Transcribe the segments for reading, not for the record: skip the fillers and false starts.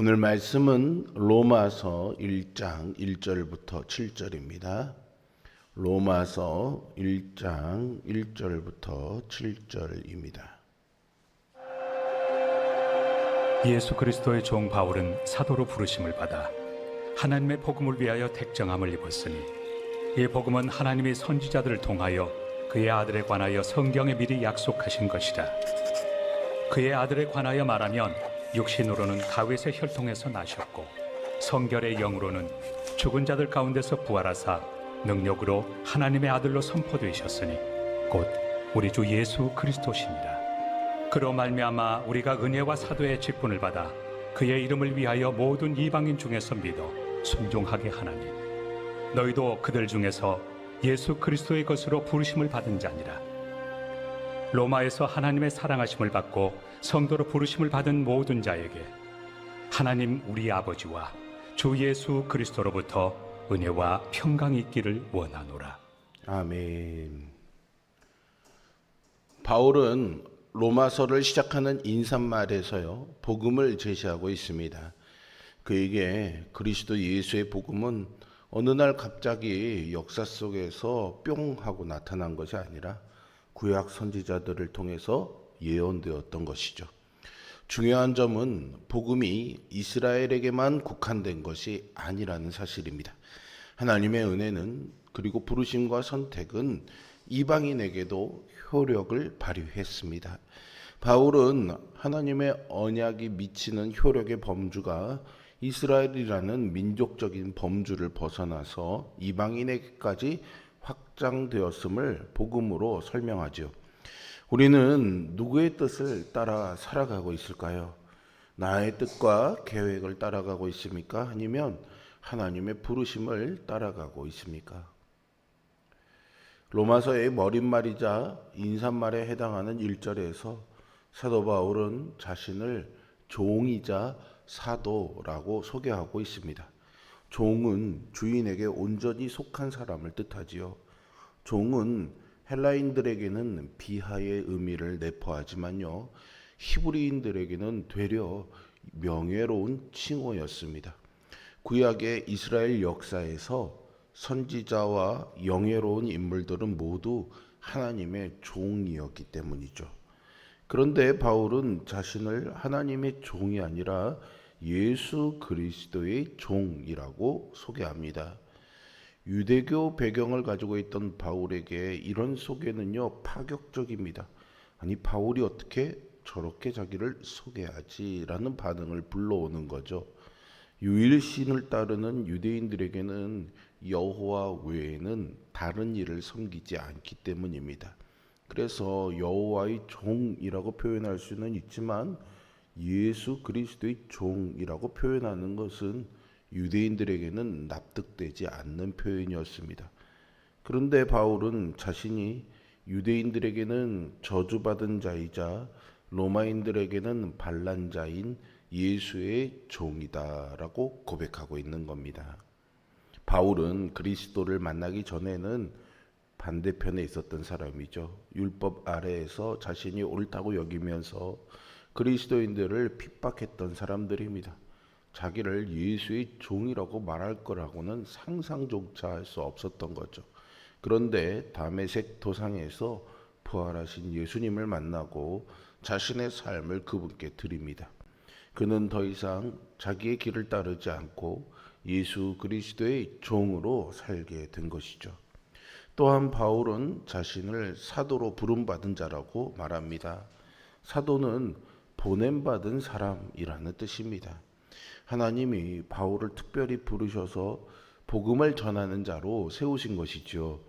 오늘 말씀은 로마서 1장 1절부터 7절입니다. 로마서 1장 1절부터 7절입니다. 예수 그리스도의 종 바울은 사도로 부르심을 받아 하나님의 복음을 위하여 택정함을 입었으니 이 복음은 하나님이 선지자들을 통하여 그의 아들에 관하여 성경에 미리 약속하신 것이라. 그의 아들에 관하여 말하면 육신으로는 다윗의 혈통에서 나셨고 성결의 영으로는 죽은 자들 가운데서 부활하사 능력으로 하나님의 아들로 선포되셨으니 곧 우리 주 예수 그리스도시니라. 그로 말미암아 우리가 은혜와 사도의 직분을 받아 그의 이름을 위하여 모든 이방인 중에서 믿어 순종하게 하나니 너희도 그들 중에서 예수 그리스도의 것으로 부르심을 받은 자니라. 로마에서 하나님의 사랑하심을 받고 성도로 부르심을 받은 모든 자에게 하나님 우리 아버지와 주 예수 그리스도로부터 은혜와 평강이 있기를 원하노라. 아멘. 바울은 로마서를 시작하는 인사말에서요, 복음을 제시하고 있습니다. 그에게 그리스도 예수의 복음은 어느 날 갑자기 역사 속에서 뿅 하고 나타난 것이 아니라 구약 선지자들을 통해서 예언되었던 것이죠. 중요한 점은 복음이 이스라엘에게만 국한된 것이 아니라는 사실입니다. 하나님의 은혜는 그리고 부르심과 선택은 이방인에게도 효력을 발휘했습니다. 바울은 하나님의 언약이 미치는 효력의 범주가 이스라엘이라는 민족적인 범주를 벗어나서 이방인에게까지 확장되었음을 복음으로 설명하죠. 우리는 누구의 뜻을 따라 살아가고 있을까요? 나의 뜻과 계획을 따라가고 있습니까? 아니면 하나님의 부르심을 따라가고 있습니까? 로마서의 머릿말이자 인사말에 해당하는 1절에서 사도 바울은 자신을 종이자 사도라고 소개하고 있습니다. 종은 주인에게 온전히 속한 사람을 뜻하지요. 종은 헬라인들에게는 비하의 의미를 내포하지만요, 히브리인들에게는 되려 명예로운 칭호였습니다. 구약의 이스라엘 역사에서 선지자와 영예로운 인물들은 모두 하나님의 종이었기 때문이죠. 그런데 바울은 자신을 하나님의 종이 아니라 예수 그리스도의 종이라고 소개합니다. 유대교 배경을 가지고 있던 바울에게 이런 소개는요, 파격적입니다. 아니, 바울이 어떻게 저렇게 자기를 소개하지라는 반응을 불러오는 거죠. 유일신을 따르는 유대인들에게는 여호와 외에는 다른 일을 섬기지 않기 때문입니다. 그래서 여호와의 종이라고 표현할 수는 있지만 예수 그리스도의 종이라고 표현하는 것은 유대인들에게는 납득되지 않는 표현이었습니다. 그런데 바울은 자신이 유대인들에게는 저주받은 자이자 로마인들에게는 반란자인 예수의 종이다라고 고백하고 있는 겁니다. 바울은 그리스도를 만나기 전에는 반대편에 있었던 사람이죠. 율법 아래에서 자신이 옳다고 여기면서 그리스도인들을 핍박했던 사람들입니다. 자기를 예수의 종이라고 말할 거라고는 상상조차 할 수 없었던 거죠. 그런데 다메섹 도상에서 부활하신 예수님을 만나고 자신의 삶을 그분께 드립니다. 그는 더 이상 자기의 길을 따르지 않고 예수 그리스도의 종으로 살게 된 것이죠. 또한 바울은 자신을 사도로 부름받은 자라고 말합니다. 사도는 보냄받은 사람이라는 뜻입니다. 하나님이 바울을 특별히 부르셔서 복음을 전하는 자로 세우신 것이죠.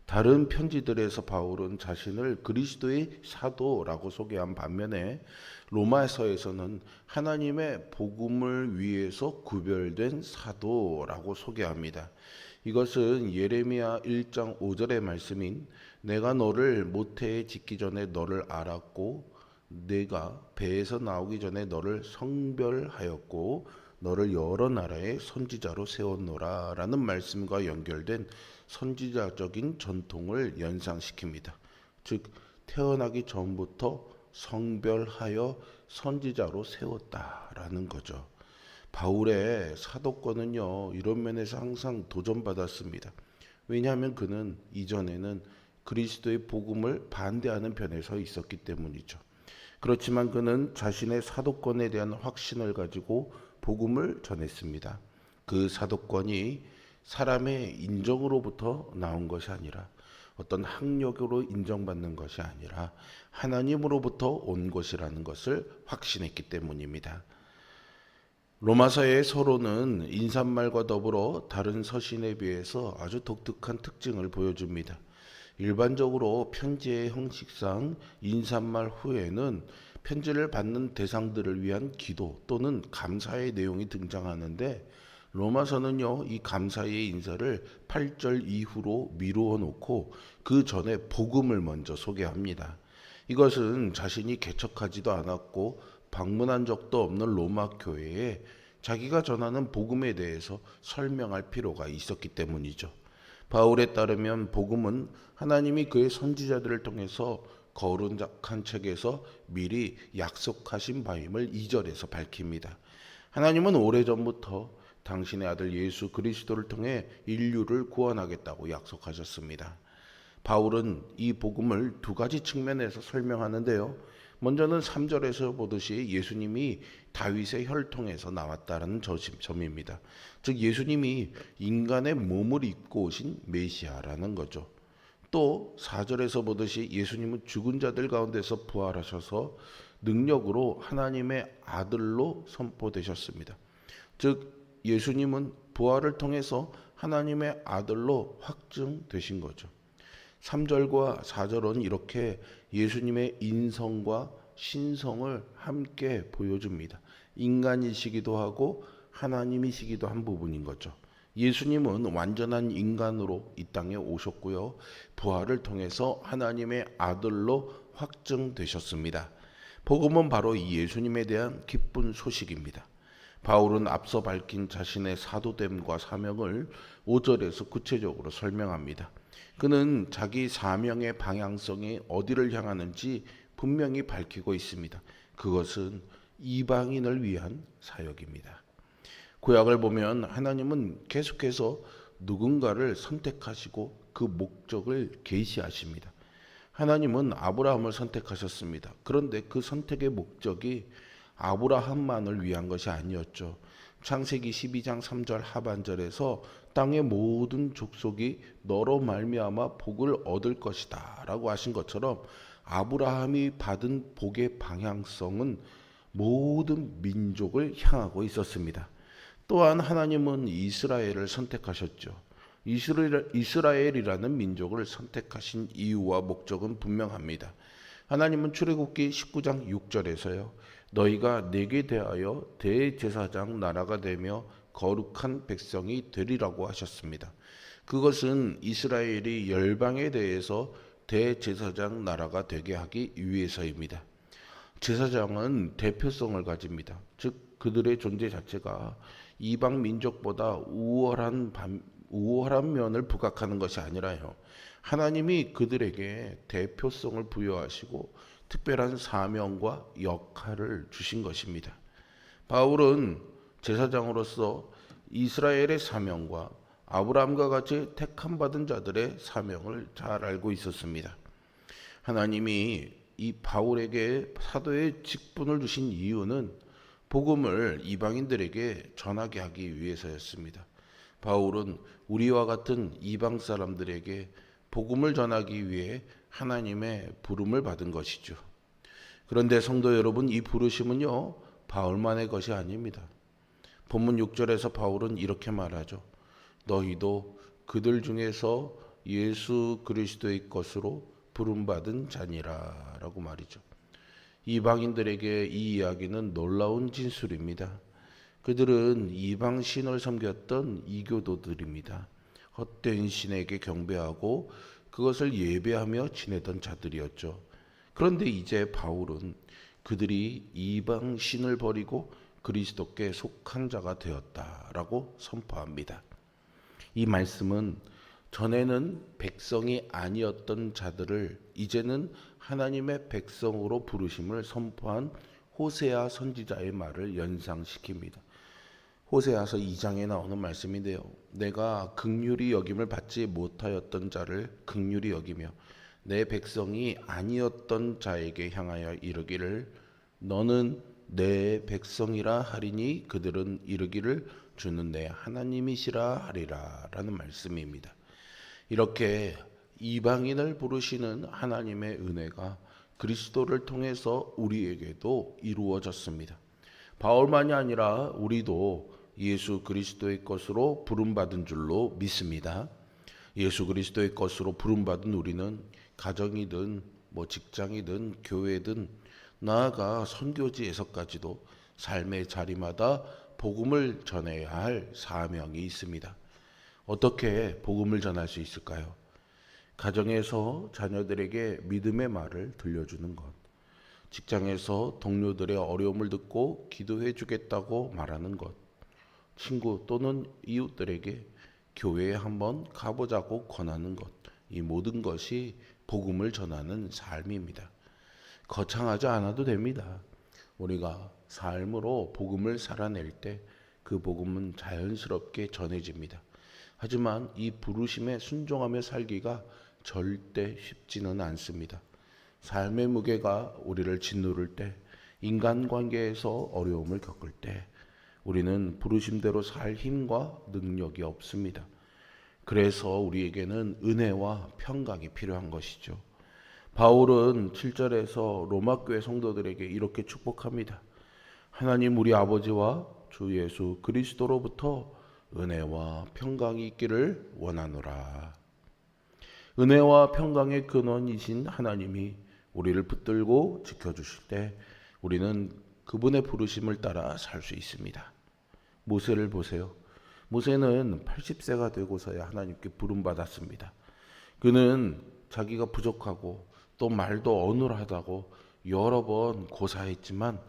다른 편지들에서 바울은 자신을 그리스도의 사도라고 소개한 반면에 로마서에서는 하나님의 복음을 위해서 구별된 사도라고 소개합니다. 이것은 예레미야 1장 5절의 말씀인 내가 너를 모태에 짓기 전에 너를 알았고 내가 배에서 나오기 전에 너를 성별하였고 너를 여러 나라의 선지자로 세웠노라 라는 말씀과 연결된 선지자적인 전통을 연상시킵니다. 즉 태어나기 전부터 성별하여 선지자로 세웠다라는 거죠. 바울의 사도권은요, 이런 면에서 항상 도전받았습니다. 왜냐하면 그는 이전에는 그리스도의 복음을 반대하는 편에 서 있었기 때문이죠. 그렇지만 그는 자신의 사도권에 대한 확신을 가지고 복음을 전했습니다. 그 사도권이 사람의 인정으로부터 나온 것이 아니라 어떤 학력으로 인정받는 것이 아니라 하나님으로부터 온 것이라는 것을 확신했기 때문입니다. 로마서의 서론은 인사말과 더불어 다른 서신에 비해서 아주 독특한 특징을 보여줍니다. 일반적으로 편지의 형식상 인사말 후에는 편지를 받는 대상들을 위한 기도 또는 감사의 내용이 등장하는데, 로마서는요, 이 감사의 인사를 8절 이후로 미루어 놓고 그 전에 복음을 먼저 소개합니다. 이것은 자신이 개척하지도 않았고 방문한 적도 없는 로마 교회에 자기가 전하는 복음에 대해서 설명할 필요가 있었기 때문이죠. 바울에 따르면 복음은 하나님이 그의 선지자들을 통해서 거룩한 책에서 미리 약속하신 바임을 2절에서 밝힙니다. 하나님은 오래전부터 당신의 아들 예수 그리스도를 통해 인류를 구원하겠다고 약속하셨습니다. 바울은 이 복음을 두 가지 측면에서 설명하는데요. 먼저는 3절에서 보듯이 예수님이 다윗의 혈통에서 나왔다는 점입니다. 즉 예수님이 인간의 몸을 입고 오신 메시아라는 거죠. 또 4절에서 보듯이 예수님은 죽은 자들 가운데서 부활하셔서 능력으로 하나님의 아들로 선포되셨습니다. 즉 예수님은 부활을 통해서 하나님의 아들로 확증되신 거죠. 3절과 4절은 이렇게 예수님의 인성과 신성을 함께 보여줍니다. 인간이시기도 하고 하나님이시기도 한 부분인 거죠. 예수님은 완전한 인간으로 이 땅에 오셨고요. 부활을 통해서 하나님의 아들로 확증되셨습니다. 복음은 바로 이 예수님에 대한 기쁜 소식입니다. 바울은 앞서 밝힌 자신의 사도됨과 사명을 5절에서 구체적으로 설명합니다. 그는 자기 사명의 방향성이 어디를 향하는지 분명히 밝히고 있습니다. 그것은 이방인을 위한 사역입니다. 구약을 보면 하나님은 계속해서 누군가를 선택하시고 그 목적을 계시하십니다. 하나님은 아브라함을 선택하셨습니다. 그런데 그 선택의 목적이 아브라함만을 위한 것이 아니었죠. 창세기 12장 3절 하반절에서 땅의 모든 족속이 너로 말미암아 복을 얻을 것이다 라고 하신 것처럼 아브라함이 받은 복의 방향성은 모든 민족을 향하고 있었습니다. 또한 하나님은 이스라엘을 선택하셨죠. 이스라엘이라는 민족을 선택하신 이유와 목적은 분명합니다. 하나님은 출애굽기 19장 6절에서요. 너희가 내게 대하여 대제사장 나라가 되며 거룩한 백성이 되리라고 하셨습니다. 그것은 이스라엘이 열방에 대해서 대제사장 나라가 되게 하기 위해서입니다. 제사장은 대표성을 가집니다. 즉 그들의 존재 자체가 이방 민족보다 우월한 면을 부각하는 것이 아니라요. 하나님이 그들에게 대표성을 부여하시고 특별한 사명과 역할을 주신 것입니다. 바울은 제사장으로서 이스라엘의 사명과 아브라함과 같이 택함받은 자들의 사명을 잘 알고 있었습니다. 하나님이 이 바울에게 사도의 직분을 주신 이유는 복음을 이방인들에게 전하게 하기 위해서였습니다. 바울은 우리와 같은 이방 사람들에게 복음을 전하기 위해 하나님의 부름을 받은 것이죠. 그런데 성도 여러분, 이 부르심은요, 바울만의 것이 아닙니다. 본문 6절에서 바울은 이렇게 말하죠. 너희도 그들 중에서 예수 그리스도의 것으로 부름받은 자니라 라고 말이죠. 이방인들에게 이 이야기는 놀라운 진술입니다. 그들은 이방 신을 섬겼던 이교도들입니다. 헛된 신에게 경배하고 그것을 예배하며 지내던 자들이었죠. 그런데 이제 바울은 그들이 이방 신을 버리고 그리스도께 속한 자가 되었다라고 선포합니다. 이 말씀은 전에는 백성이 아니었던 자들을 이제는 하나님의 백성으로 부르심을 선포한 호세아 선지자의 말을 연상시킵니다. 호세아서 2장에 나오는 말씀인데요. 내가 긍휼히 여김을 받지 못하였던 자를 긍휼히 여기며 내 백성이 아니었던 자에게 향하여 이르기를 너는 내 백성이라 하리니 그들은 이르기를 주는 내 하나님이시라 하리라 라는 말씀입니다. 이렇게 이방인을 부르시는 하나님의 은혜가 그리스도를 통해서 우리에게도 이루어졌습니다. 바울만이 아니라 우리도 예수 그리스도의 것으로 부름받은 줄로 믿습니다. 예수 그리스도의 것으로 부름받은 우리는 가정이든 직장이든 교회든 나아가 선교지에서까지도 삶의 자리마다 복음을 전해야 할 사명이 있습니다. 어떻게 복음을 전할 수 있을까요? 가정에서 자녀들에게 믿음의 말을 들려주는 것, 직장에서 동료들의 어려움을 듣고 기도해 주겠다고 말하는 것, 친구 또는 이웃들에게 교회에 한번 가보자고 권하는 것, 이 모든 것이 복음을 전하는 삶입니다. 거창하지 않아도 됩니다. 우리가 삶으로 복음을 살아낼 때 그 복음은 자연스럽게 전해집니다. 하지만 이 부르심에 순종하며 살기가 절대 쉽지는 않습니다. 삶의 무게가 우리를 짓누를 때, 인간관계에서 어려움을 겪을 때 우리는 부르심대로 살 힘과 능력이 없습니다. 그래서 우리에게는 은혜와 평강이 필요한 것이죠. 바울은 7절에서 로마교회 성도들에게 이렇게 축복합니다. 하나님 우리 아버지와 주 예수 그리스도로부터 은혜와 평강이 있기를 원하노라. 은혜와 평강의 근원이신 하나님이 우리를 붙들고 지켜주실 때 우리는 그분의 부르심을 따라 살 수 있습니다. 모세를 보세요. 모세는 80세가 되고서야 하나님께 부름받았습니다. 그는 자기가 부족하고 또 말도 어눌하다고 여러 번 고사했지만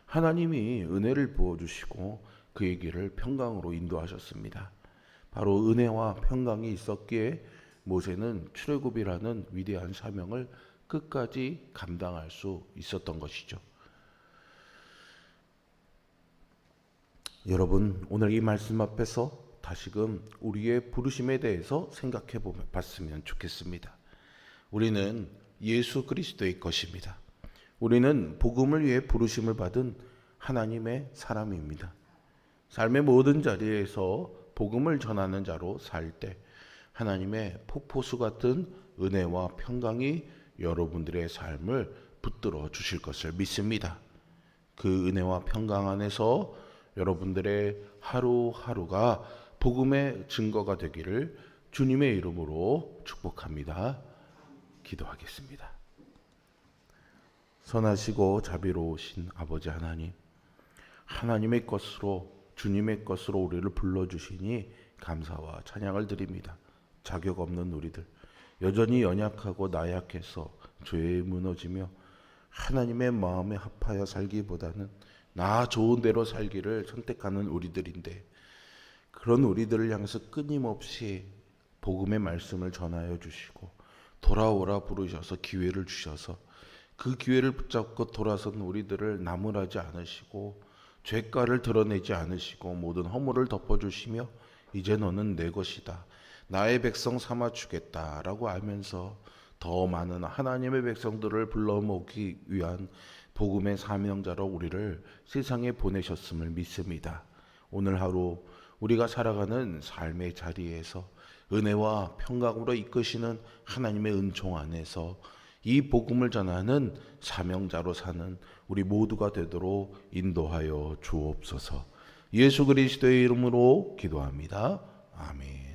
하나님이 은혜를 부어주시고 그의 길을 평강으로 인도하셨습니다. 바로 은혜와 평강이 있었기에 모세는 출애굽이라는 위대한 사명을 끝까지 감당할 수 있었던 것이죠. 여러분, 오늘 이 말씀 앞에서 다시금 우리의 부르심에 대해서 생각해 봤으면 좋겠습니다. 우리는 예수 그리스도의 것입니다. 우리는 복음을 위해 부르심을 받은 하나님의 사람입니다. 삶의 모든 자리에서 복음을 전하는 자로 살 때 하나님의 폭포수 같은 은혜와 평강이 여러분들의 삶을 붙들어 주실 것을 믿습니다. 그 은혜와 평강 안에서 여러분들의 하루하루가 복음의 증거가 되기를 주님의 이름으로 축복합니다. 기도하겠습니다. 선하시고 자비로우신 아버지 하나님, 하나님의 것으로 주님의 것으로 우리를 불러주시니 감사와 찬양을 드립니다. 자격 없는 우리들, 여전히 연약하고 나약해서 죄에 무너지며 하나님의 마음에 합하여 살기보다는 나 좋은 대로 살기를 선택하는 우리들인데, 그런 우리들을 향해서 끊임없이 복음의 말씀을 전하여 주시고 돌아오라 부르셔서 기회를 주셔서 그 기회를 붙잡고 돌아선 우리들을 나무라지 않으시고 죄가를 드러내지 않으시고 모든 허물을 덮어주시며 이제 너는 내 것이다, 나의 백성 삼아 주겠다라고 알면서 더 많은 하나님의 백성들을 불러 모으기 위한 복음의 사명자로 우리를 세상에 보내셨음을 믿습니다. 오늘 하루 우리가 살아가는 삶의 자리에서 은혜와 평강으로 이끄시는 하나님의 은총 안에서 이 복음을 전하는 사명자로 사는 우리 모두가 되도록 인도하여 주옵소서. 예수 그리스도의 이름으로 기도합니다. 아멘.